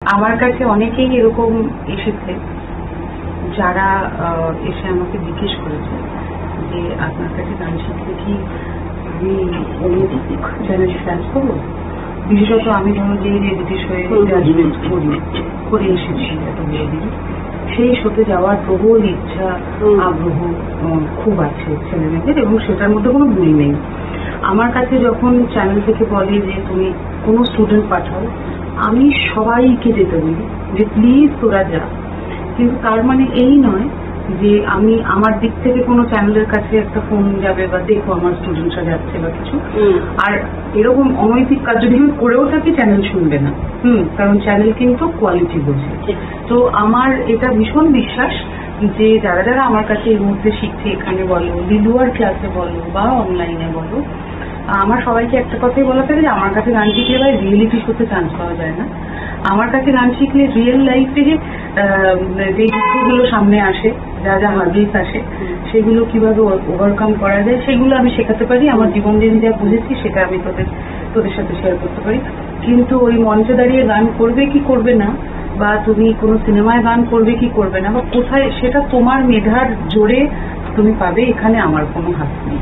আমার কাছে অনেকেই এরকম এসেছে যারা এসে আমাকে জিজ্ঞেস করেছে যে আপনার কাছে গান শিখতে কি আমি অনেক চ্যানেল ডান্স করবো। বিশেষত আমি ধরো যে ব্রিটিশ হয়ে গ্রাজুয়েট করে এসেছি এতগুলো দিন, সেই শোতে যাওয়ার প্রবল ইচ্ছা আগ্রহ খুব আছে ছেলেমেয়েদের, এবং সেটার মধ্যে কোনো ভুল নেই। আমার কাছে যখন চ্যানেল থেকে বলে যে তুমি কোনো স্টুডেন্ট পাঠাও, আমি সবাইকে যেতে বলি যে প্লিজ তোরা যা, কিন্তু তার মানে এই নয় যে আমি আমার দিক থেকে কোনো চ্যানেলের কাছে একটা ফোন যাবে বা দেখো আমার স্টুডেন্টরা যাচ্ছে বা কিছু। আর এরকম অনৈতিক কাজ যদি আমি করেও থাকি চ্যানেল শুনবে না, কারণ চ্যানেল কিন্তু কোয়ালিটি বোঝে। তো আমার এটা ভীষণ বিশ্বাস যে যারা যারা আমার কাছে এই মুহূর্তে শিখছে, এখানে বলো, লিলুয়ার ক্লাসে বলো বা অনলাইনে বলো, আমার সবাইকে একটা কথাই বলা থাকে যে আমার কাছে গান শিখলে ভাই রিয়েলিটি শোতে চান্স পাওয়া যায় না। আমার কাছে গান শিখলে রিয়েল লাইফে যে যুদ্ধগুলো সামনে আসে, যা যা হার্ডেলস আসে, সেগুলো কিভাবে ওভারকাম করা যায় সেগুলো আমি শেখাতে পারি। আমার জীবন দিন যা বুঝেছি সেটা আমি তোদের সাথে শেয়ার করতে পারি। কিন্তু ওই মঞ্চে দাঁড়িয়ে গান করবে কি করবে না, বা তুমি কোনো সিনেমায় গান করবে কি করবে না, বা কোথায়, সেটা তোমার মেধার জোরে তুমি পাবে, এখানে আমার কোনো হাত নেই।